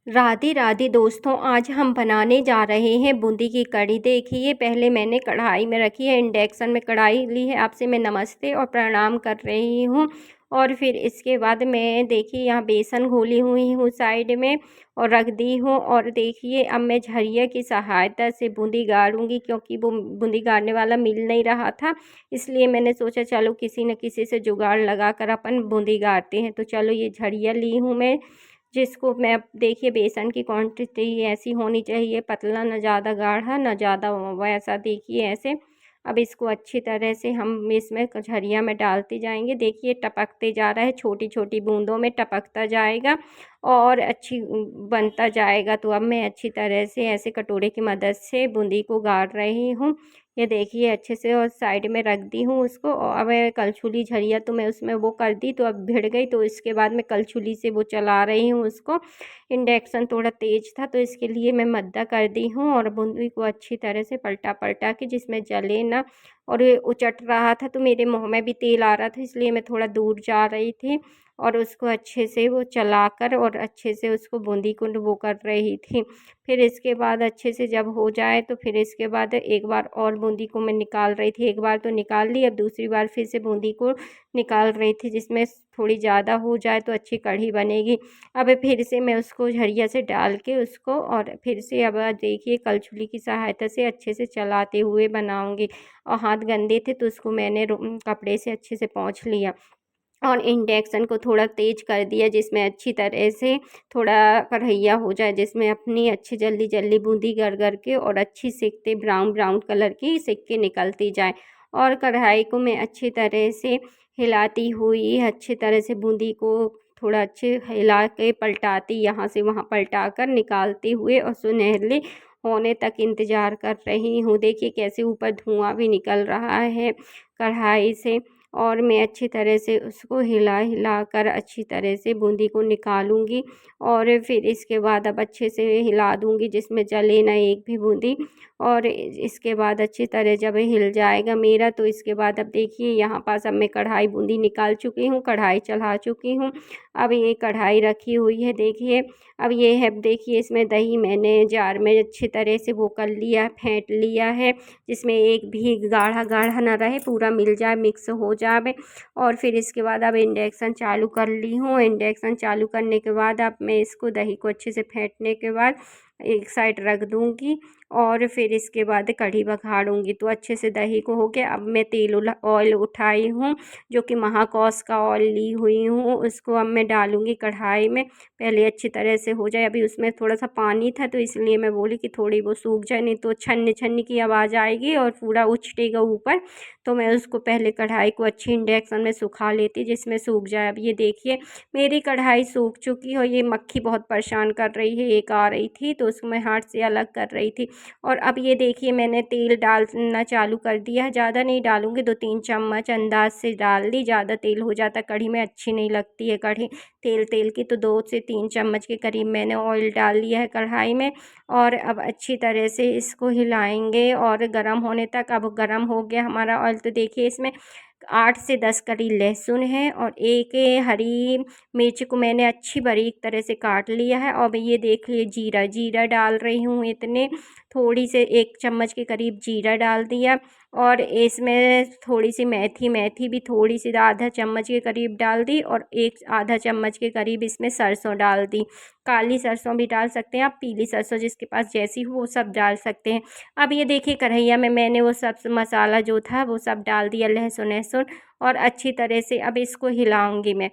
राधे राधे दोस्तों, आज हम बनाने जा रहे हैं बूंदी की कढ़ी। देखिए, पहले मैंने कढ़ाई में रखी है, इंडक्शन में कढ़ाई ली है। आपसे मैं नमस्ते और प्रणाम कर रही हूँ। और फिर इसके बाद मैं देखिए यहाँ बेसन घोली हुई हूँ साइड में और रख दी हूँ। और देखिए अब मैं झरिया की सहायता से बूंदी गाड़ूंगी, क्योंकि वो बूंदी गाड़ने वाला मिल नहीं रहा था। इसलिए मैंने सोचा चलो किसी न किसी से जुगाड़ लगा कर अपन बूंदी गाड़ते हैं। तो चलो ये झरिया ली हूँ मैं, जिसको मैं अब देखिए बेसन की क्वांटिटी ऐसी होनी चाहिए, पतला ना ज़्यादा गाढ़ा ना ज़्यादा वैसा, देखिए ऐसे। अब इसको अच्छी तरह से हम इसमें कचहरिया में डालते जाएंगे। देखिए टपकते जा रहा है, छोटी छोटी बूंदों में टपकता जाएगा और अच्छी बनता जाएगा। तो अब मैं अच्छी तरह से ऐसे कटोरे की मदद से बूंदी को गाड़ रही हूँ। ये देखिए अच्छे से, और साइड में रख दी हूँ उसको। और अब कलछुली झरिया तो मैं उसमें वो कर दी, तो अब भिड़ गई। तो इसके बाद मैं कलछुली से वो चला रही हूँ उसको। इंडक्शन थोड़ा तेज था तो इसके लिए मैं मद्दा कर दी हूँ, और बूंदी को अच्छी तरह से पलटा पलटा के, जिसमें जले ना। और ये उचट रहा था तो मेरे मुँह में भी तेल आ रहा था, इसलिए मैं थोड़ा दूर जा रही थी और उसको अच्छे से वो चलाकर और अच्छे से उसको बूंदी को वो कर रही थी। फिर इसके बाद अच्छे से जब हो जाए तो फिर इसके बाद एक बार और बूंदी को मैं निकाल रही थी। एक बार तो निकाल ली, अब दूसरी बार फिर से बूंदी को निकाल रही थी, जिसमें थोड़ी ज़्यादा हो जाए तो अच्छी कढ़ी बनेगी। अब फिर से मैं उसको झरिया से डाल के उसको, और फिर से अब देखिए कलछुली की सहायता से अच्छे से चलाते हुए बनाऊंगी। और हाथ गंदे थे तो उसको मैंने कपड़े से अच्छे से पोंछ लिया और इंडक्शन को थोड़ा तेज़ कर दिया, जिसमें अच्छी तरह से थोड़ा कढ़ैया हो जाए, जिसमें अपनी अच्छी जल्दी जल्दी बूंदी कर कर के और अच्छी सेकते ब्राउन ब्राउन कलर की सेक के निकलती जाए। और कढ़ाई को मैं अच्छी तरह से हिलाती हुई अच्छी तरह से बूंदी को थोड़ा अच्छे हिला के पलटाती, यहाँ से वहाँ पलटा कर निकालते हुए और सुनहरे होने तक इंतज़ार कर रही हूँ। देखिए कैसे ऊपर धुआं भी निकल रहा है कढ़ाई से। और मैं अच्छी तरह से उसको हिला हिला कर अच्छी तरह से बूंदी को निकालूंगी। और फिर इसके बाद अब अच्छे से हिला दूंगी, जिसमें जले ना एक भी बूंदी। और इसके बाद अच्छी तरह जब हिल जाएगा मेरा, तो इसके बाद अब देखिए यहाँ पास अब मैं कढ़ाई बूंदी निकाल चुकी हूँ, कढ़ाई चढ़ा चुकी हूँ। अब ये कढ़ाई रखी हुई है देखिए। अब ये है, देखिए इसमें दही मैंने जार में अच्छी तरह से वो कर लिया, फेंट लिया है, जिसमें एक भी गाढ़ा गाढ़ा ना रहे, पूरा मिल जाए, मिक्स हो जाए। और फिर इसके बाद अब इंडक्शन चालू कर ली हूँ। इंडक्शन चालू करने के बाद अब मैं इसको दही को अच्छे से फेंटने के बाद एक साइड रख दूँगी और फिर इसके बाद कढ़ी बघाड़ूँगी। तो अच्छे से दही को हो गया। अब मैं ऑयल उठाई हूँ, जो कि महाकौश का ऑयल ली हुई हूँ, उसको अब मैं डालूँगी कढ़ाई में। पहले अच्छी तरह से हो जाए, अभी उसमें थोड़ा सा पानी था तो इसलिए मैं बोली कि थोड़ी वो सूख जाए, नहीं तो छन्नी छन्नी की आवाज़ आएगी और पूरा उछटेगा ऊपर। तो मैं उसको पहले कढ़ाई को अच्छी इंडक्शन में सुखा लेती, जिसमें सूख जाए। अब ये देखिए मेरी कढ़ाई सूख चुकी है। ये मक्खी बहुत परेशान कर रही है, एक आ रही थी तो उसको मैं हाथ से अलग कर रही थी। और अब ये देखिए मैंने तेल डालना चालू कर दिया है। ज़्यादा नहीं डालूँगी, 2-3 चम्मच अंदाज से डाल दी। ज़्यादा तेल हो जाता कढ़ी में अच्छी नहीं लगती है कढ़ी तेल तेल की। तो 2 से 3 चम्मच के करीब मैंने ऑयल डाल लिया है कढ़ाई में। और अब अच्छी तरह से इसको हिलाएंगे और गर्म होने तक। अब गर्म हो गया हमारा ऑयल, तो देखिए इसमें 8 से 10 कली लहसुन है और एक हरी मिर्च को मैंने अच्छी बारीक तरह से काट लिया है। और ये देख लिए जीरा जीरा डाल रही हूँ, इतने थोड़ी से 1 चम्मच के करीब जीरा डाल दिया। और इसमें थोड़ी सी मेथी मेथी भी थोड़ी सी आधा चम्मच के करीब डाल दी, और एक आधा चम्मच के करीब इसमें सरसों डाल दी। काली सरसों भी डाल सकते हैं आप, पीली सरसों जिसके पास जैसी हो वो सब डाल सकते हैं। अब ये देखिए कढ़ैया में मैंने वो सब मसाला जो था वो सब डाल दिया, लहसुन लहसुन, और अच्छी तरह से अब इसको हिलाऊंगी मैं।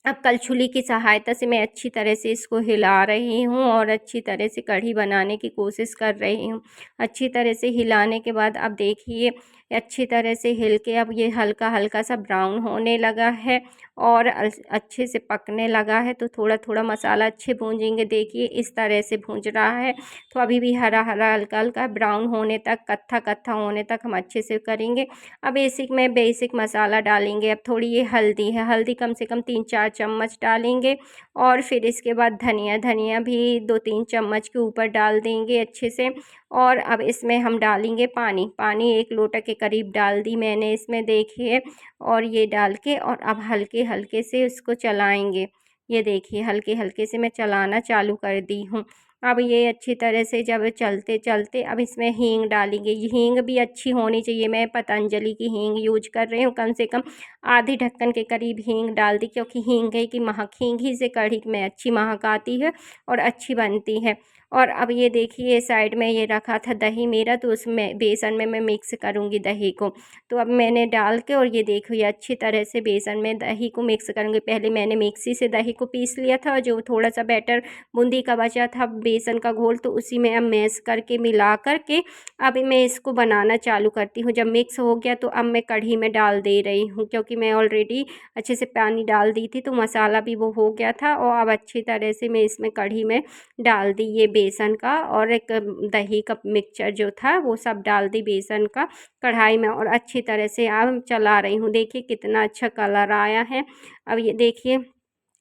अब कलछुली की सहायता से मैं अच्छी तरह से इसको हिला रही हूँ और अच्छी तरह से कढ़ी बनाने की कोशिश कर रही हूँ। अच्छी तरह से हिलाने के बाद अब देखिए अच्छी तरह से हिल के अब ये हल्का हल्का सा ब्राउन होने लगा है और अच्छे से पकने लगा है। तो थोड़ा थोड़ा मसाला अच्छे भूंजेंगे, देखिए इस तरह से भूंज रहा है। तो अभी भी हरा हरा हल्का हल्का ब्राउन होने तक, कत्था कत्था होने तक हम अच्छे से करेंगे। अब बेसिक मसाला डालेंगे। अब थोड़ी ये हल्दी है, हल्दी कम से कम 3-4 चम्मच डालेंगे। और फिर इसके बाद धनिया धनिया भी 2-3 चम्मच के ऊपर डाल देंगे अच्छे से। और अब इसमें हम डालेंगे पानी, पानी 1 लोटा के करीब डाल दी मैंने इसमें, देखिए। और ये डाल के और अब हल्के हल्के से इसको चलाएंगे। ये देखिए हल्के हल्के से मैं चलाना चालू कर दी हूँ। अब ये अच्छी तरह से जब चलते-चलते अब इसमें हींग डालेंगे। ये हींग भी अच्छी होनी चाहिए। मैं पतंजलि की हींग यूज़ कर रही हूँ। कम से कम आधे ढक्कन के करीब हींग डाल दी, क्योंकि हींग की महक, हींग ही से कढ़ी में अच्छी महक आती है और अच्छी बनती है। और अब ये देखिए साइड में ये रखा था दही मेरा, तो उसमें बेसन में मैं मिक्स करूँगी दही को। तो अब मैंने डाल के और ये देखो ये अच्छी तरह से बेसन में दही को मिक्स करूँगी। पहले मैंने मिक्सी से दही को पीस लिया था, जो थोड़ा सा बैटर बूंदी का बचा था बेसन का घोल, तो उसी में अब मैश करके मिला करके अब मैं इसको बनाना चालू करती हूँ। जब मिक्स हो गया तो अब मैं कढ़ी में डाल दे रही हूँ, क्योंकि मैं ऑलरेडी अच्छे से पानी डाल दी थी, तो मसाला भी वो हो गया था। और अब अच्छी तरह से मैं इसमें कढ़ी में डाल दी ये बेसन का और एक दही का मिक्सचर जो था वो सब डाल दी बेसन का कढ़ाई में, और अच्छी तरह से अब चला रही हूँ। देखिए कितना अच्छा कलर आया है। अब ये देखिए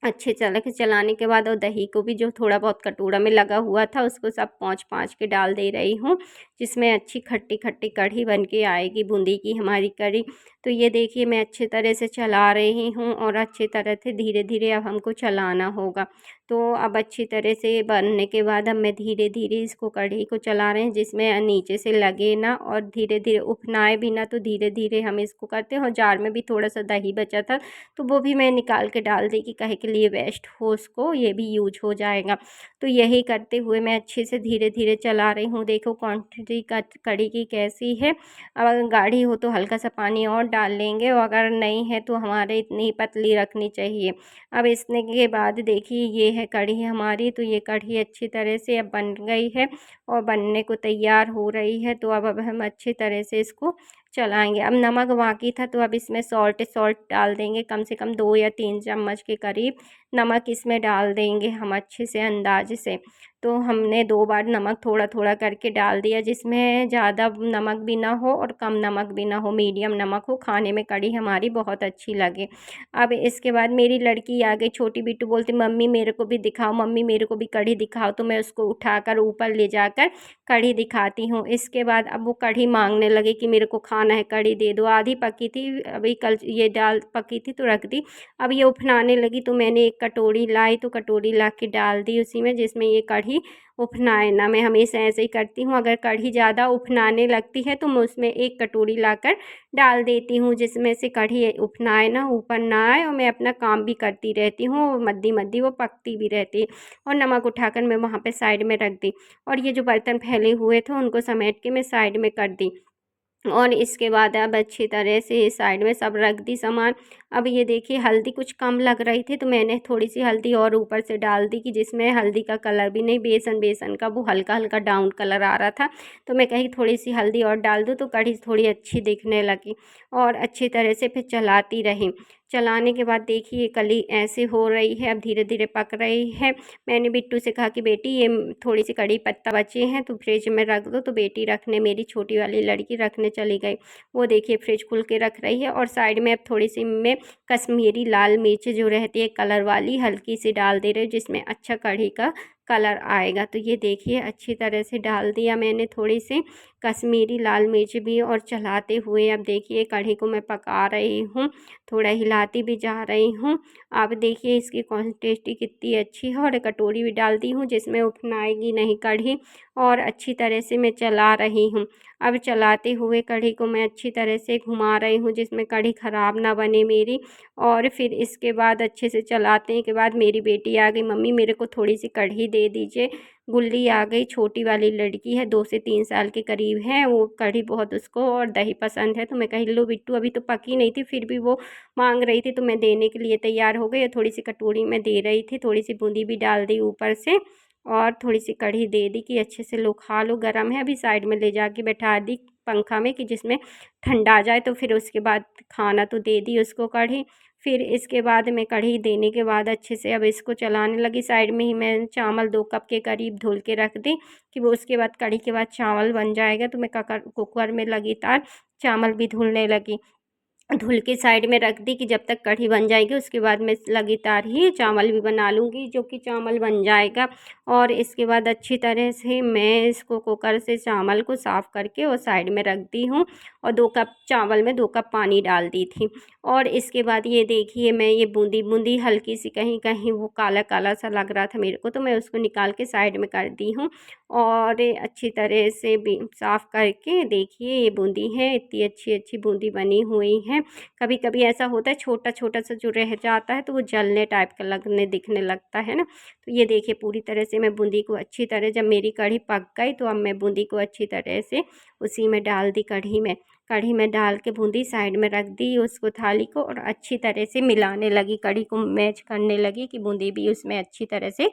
अच्छे चलाने के बाद और दही को भी जो थोड़ा बहुत कटोरा में लगा हुआ था उसको सब पोंछ-पाछ के डाल दे रही हूँ, जिसमें अच्छी खट्टी-खट्टी कढ़ी बन के आएगी बूंदी की हमारी कढ़ी। तो ये देखिए मैं अच्छे तरह से चला रही हूँ और अच्छी तरह से धीरे-धीरे अब हमको चलाना होगा। तो अब अच्छी तरह से बनने के बाद अब मैं धीरे-धीरे इसको कढ़ी को चला रहे हैं, जिसमें नीचे से लगे ना और धीरे-धीरे उफनाए भी ना, तो धीरे-धीरे हम इसको करते हैं। और जार में भी थोड़ा-सा दही बचा था, तो वो भी मैं निकाल के डाल दी कि काहे के लिए वेस्ट हो, उसको ये भी यूज हो जाएगा। तो यही करते हुए मैं अच्छे से धीरे-धीरे चला रही हूँ। देखो क्वांटिटी कढ़ी की कैसी है। अब अगर गाढ़ी हो तो हल्का सा पानी और डाल लेंगे, और अगर नहीं है तो हमारे इतनी पतली रखनी चाहिए। अब इसने के बाद देखिए ये है कढ़ी हमारी। तो ये कढ़ी अच्छी तरह से अब बन गई है और बनने को तैयार हो रही है। तो अब हम अच्छी तरह से इसको चलाएँगे। अब नमक बाकी था, तो अब इसमें सॉल्ट डाल देंगे, कम से कम 2 या 3 चम्मच के करीब नमक इसमें डाल देंगे हम अच्छे से अंदाज़ से। तो हमने 2 बार नमक थोड़ा-थोड़ा करके डाल दिया, जिसमें ज़्यादा नमक भी ना हो और कम नमक भी ना हो, मीडियम नमक हो, खाने में कढ़ी हमारी बहुत अच्छी लगे। अब इसके बाद मेरी लड़की आ गई, छोटी बिट्टू, बोलती मम्मी मेरे को भी दिखाओ, मम्मी मेरे को भी कढ़ी दिखाओ। तो मैं उसको उठाकर ऊपर ले जाकर कढ़ी दिखाती हूँ। इसके बाद अब वो कढ़ी मांगने लगी कि मेरे को खाना है, कढ़ी दे दो। आधी पकी थी, अभी कल ये दाल पकी थी तो रख दी। अब ये उफनाने लगी, तो मैंने एक कटोरी लाई, तो कटोरी ला के डाल दी उसी में, जिसमें ये कढ़ी उफनाए ना। मैं हमेशा ऐसे ही करती हूँ, अगर कढ़ी ज़्यादा उफनाने लगती है तो मैं उसमें एक कटोरी लाकर डाल देती हूँ, जिसमें से कढ़ी उफनाए ना, ऊपर ना आए, और मैं अपना काम भी करती रहती हूँ, मद्दी-मद्दी वो पकती भी रहती है। और नमक उठाकर मैं वहाँ पे साइड में रख दी, और ये जो बर्तन फैले हुए थे उनको समेट के मैं साइड में कर दी। और इसके बाद अब अच्छी तरह से साइड में सब रख दी सामान। अब ये देखिए हल्दी कुछ कम लग रही थी, तो मैंने थोड़ी-सी हल्दी और ऊपर से डाल दी, कि जिसमें हल्दी का कलर भी नहीं, बेसन का वो हल्का-हल्का डाउन कलर आ रहा था। तो मैं कही थोड़ी-सी हल्दी और डाल दूँ तो कढ़ी थोड़ी अच्छी दिखने लगी, और अच्छी तरह से फिर चलाती रही। चलाने के बाद देखिए कली ऐसे हो रही है, अब धीरे-धीरे पक रही है। मैंने बिट्टू से कहा कि बेटी ये थोड़ी-सी कढ़ी पत्ता बचे हैं तो फ्रिज में रख दो, तो बेटी रखने, मेरी छोटी वाली लड़की रखने चली गई। वो देखिए फ्रिज खोल के रख रही है, और साइड में अब थोड़ी-सी मैं कश्मीरी लाल मिर्च जो रहती है कलर वाली, हल्की सी डाल दे रही हूँ, जिसमें अच्छा कढ़ी का कलर आएगा। तो ये देखिए अच्छी तरह से डाल दिया मैंने थोड़ी-सी कश्मीरी लाल मिर्च भी, और चलाते हुए अब देखिए कढ़ी को मैं पका रही हूँ, थोड़ा हिलाती भी जा रही हूँ। अब देखिए इसकी क्वांटिटी कितनी अच्छी है, और एक कटोरी भी डाल दी हूँ जिसमें उफनाएगी नहीं कढ़ी, और अच्छी तरह से मैं चला रही हूँ। अब चलाते हुए कढ़ी को मैं अच्छी तरह से घुमा रही हूँ, जिसमें कढ़ी ख़राब ना बने मेरी। और फिर इसके बाद अच्छे से चलाने के बाद मेरी बेटी आ गई, मम्मी मेरे को थोड़ी सी कढ़ी दे दीजिए। गुल्ली आ गई, छोटी वाली लड़की है, 2 से 3 साल के करीब है, वो कढ़ी बहुत उसको और दही पसंद है। तो मैं कही लो बिट्टू, अभी तो पकी नहीं थी, फिर भी वो मांग रही थी, तो मैं देने के लिए तैयार हो गई, और थोड़ी सी कटोरी में दे रही थी, थोड़ी सी बूंदी भी डाल दी ऊपर से, और थोड़ी सी कढ़ी दे दी कि अच्छे से लो खा लो, गर्म है। अभी साइड में ले जाके बैठा दी पंखा में, कि जिसमें ठंडा जाए, तो फिर उसके बाद खाना, तो दे दी उसको कढ़ी। फिर इसके बाद मैं कढ़ी देने के बाद अच्छे से अब इसको चलाने लगी। साइड में ही मैं चावल 2 कप के करीब धुल के रख दी, कि वो उसके बाद कढ़ी के बाद चावल बन जाएगा। तो मैं कुकर में लगी तार चावल भी धुलने लगी। धुल के साइड में रख दी कि जब तक कढ़ी बन जाएगी उसके बाद मैं लगातार ही चावल भी बना लूँगी, जो कि चावल बन जाएगा। और इसके बाद अच्छी तरह से मैं इसको कुकर से चावल को साफ़ करके और साइड में रख दी हूँ, और 2 कप चावल में 2 कप पानी डाल दी थी। और इसके बाद ये देखिए मैं ये बूंदी बूंदी हल्की सी कहीं कहीं वो काला काला सा लग रहा था मेरे को, तो मैं उसको निकाल के साइड में कर दी हूँ। और अच्छी तरह से भी साफ़ करके देखिए ये बूंदी है, इतनी अच्छी अच्छी बूंदी बनी हुई है। कभी कभी ऐसा होता है छोटा छोटा सा जो रह जाता है तो वो जलने टाइप का लगने दिखने लगता है ना। तो ये देखिए पूरी तरह से मैं बूंदी को अच्छी तरह, जब मेरी कढ़ी पक गई तो अब मैं बूंदी को अच्छी तरह से उसी में डाल दी कढ़ी में डाल के बूंदी साइड में रख दी उसको थाली को, और अच्छी तरह से मिलाने लगी, कढ़ी को मैच करने लगी कि बूंदी भी उसमें अच्छी तरह से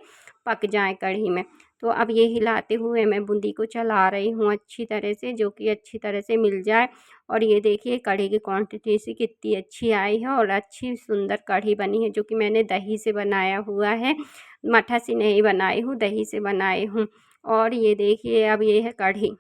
पक जाए कढ़ी में। तो अब ये हिलाते हुए मैं बूंदी को चला रही हूँ अच्छी तरह से, जो कि अच्छी तरह से मिल जाए। और ये देखिए कढ़ी की क्वांटिटी से कितनी अच्छी आई है और अच्छी सुंदर कढ़ी बनी है, जो कि मैंने दही से बनाया हुआ है, मट्ठा से नहीं बनाई हूँ, दही से बनाई हूँ। और ये देखिए अब ये है कढ़ी।